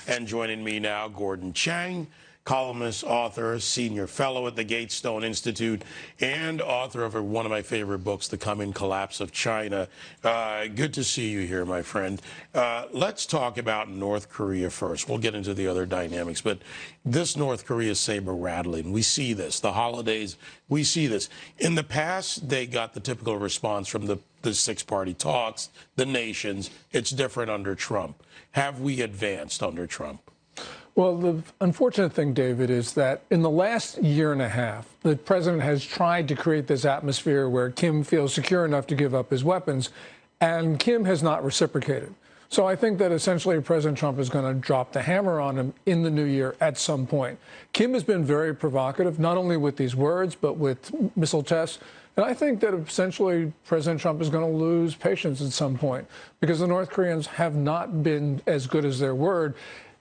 And joining me now, Gordon Chang, columnist, author, senior fellow at the Gatestone Institute, and author of one of my favorite books, The Coming Collapse of China. Good to see you here, my friend. Let's talk about North Korea first. We'll get into the other dynamics, but this North Korea saber rattling, we see this. The holidays, we see this. In the past, they got the typical response from the six-party talks, the nations. It's different under Trump. Have we advanced under Trump? Well, the unfortunate thing, David, is that in the last year and a half, the president has tried to create this atmosphere where Kim feels secure enough to give up his weapons, and Kim has not reciprocated. So I think that essentially President Trump is going to drop the hammer on him in the new year at some point. Kim has been very provocative, not only with these words, but with missile tests. And I think that essentially President Trump is going to lose patience at some point because the North Koreans have not been as good as their word.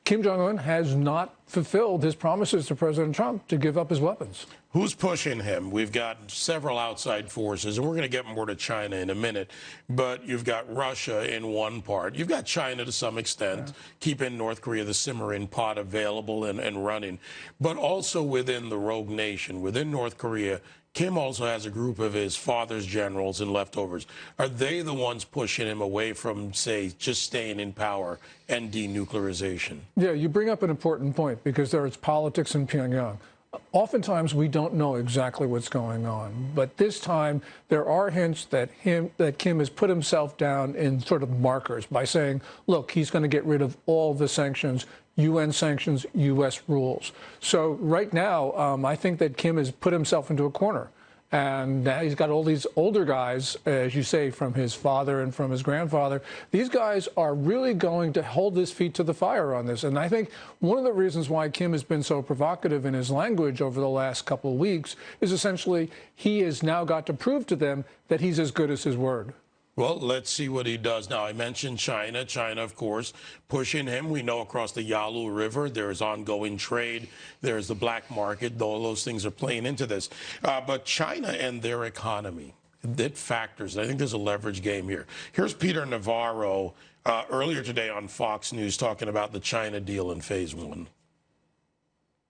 Kim Jong Un has not fulfilled his promises to President Trump to give up his weapons. Who's pushing him? We've got several outside forces, and we're going to get more to China in a minute, but you've got Russia in one part. You've got China to some extent, keeping North Korea, the simmering pot, available and running. But also within the rogue nation, within North Korea, Kim also has a group of his father's generals and leftovers. Are they the ones pushing him away from, say, just staying in power and denuclearization? Yeah, you bring up an important point because there is politics in Pyongyang. Oftentimes, we don't know exactly what's going on, but this time there are hints that Kim has put himself down in sort of markers by saying, look, he's going to get rid of all the sanctions, UN sanctions, U.S. rules. So right now, I think that Kim has put himself into a corner. And now he's got all these older guys, as you say, from his father and from his grandfather. These guys are really going to hold his feet to the fire on this. And I think one of the reasons why Kim has been so provocative in his language over the last couple of weeks is essentially he has now got to prove to them that he's as good as his word. Well, let's see what he does. Now, I mentioned China. China, of course, pushing him. We know across the Yalu River there's ongoing trade. There's the black market. All those things are playing into this. But China and their economy, it factors. I think there's a leverage game here. Here's Peter Navarro earlier today on Fox News talking about the China deal in phase one.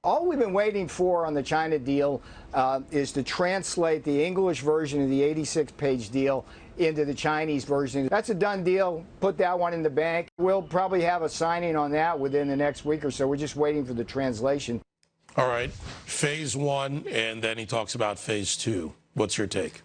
All we've been waiting for on the China deal is to translate the English version of the 86-page deal into the Chinese version. That's a done deal. Put that one in the bank. We'll probably have a signing on that within the next week or so. We're just waiting for the translation. All right. Phase one, and then he talks about phase two. What's your take?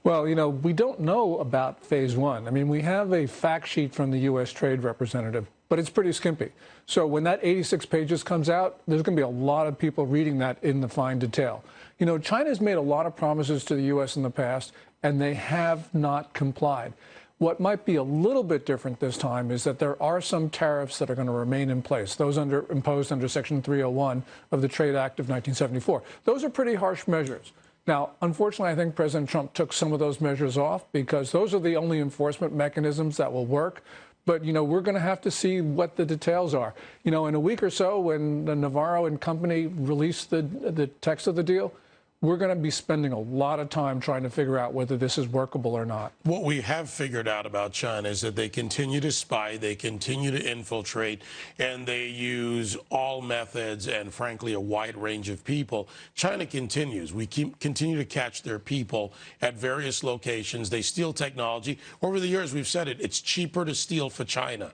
Well, you know, we don't know about phase one. I mean, we have a fact sheet from the U.S. Trade Representative, but it's pretty skimpy. So when that 86 pages comes out, there's going to be a lot of people reading that in the fine detail. You know, China's made a lot of promises to the U.S. in the past, and they have not complied. What might be a little bit different this time is that there are some tariffs that are going to remain in place, those imposed under Section 301 of the Trade Act of 1974. Those are pretty harsh measures. Now, unfortunately, I think President Trump took some of those measures off because those are the only enforcement mechanisms that will work. But, you know, we're going to have to see what the details are. You know, in a week or so, when the Navarro and company release the text of the deal, we're going to be spending a lot of time trying to figure out whether this is workable or not. What we have figured out about China is that they continue to spy, they continue to infiltrate, and they use all methods and, frankly, a wide range of people. China continues. We continue to catch their people at various locations. They steal technology. Over the years, we've said it, it's cheaper to steal for China.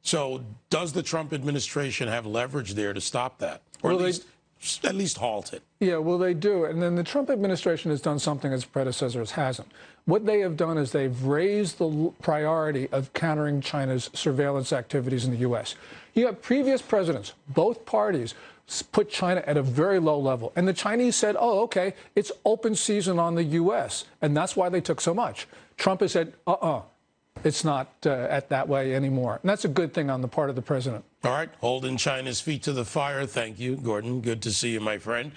So does the Trump administration have leverage there to stop that? Or well, at least halt it? Yeah, well, they do. And then the Trump administration has done something its predecessors hasn't. What they have done is they've raised the priority of countering China's surveillance activities in the U.S. You have previous presidents, both parties, put China at a very low level. And the Chinese said, oh, OK, it's open season on the U.S. And that's why they took so much. Trump has said, it's not at that way anymore. And that's a good thing on the part of the president. All right, holding China's feet to the fire. Thank you, Gordon. Good to see you, my friend.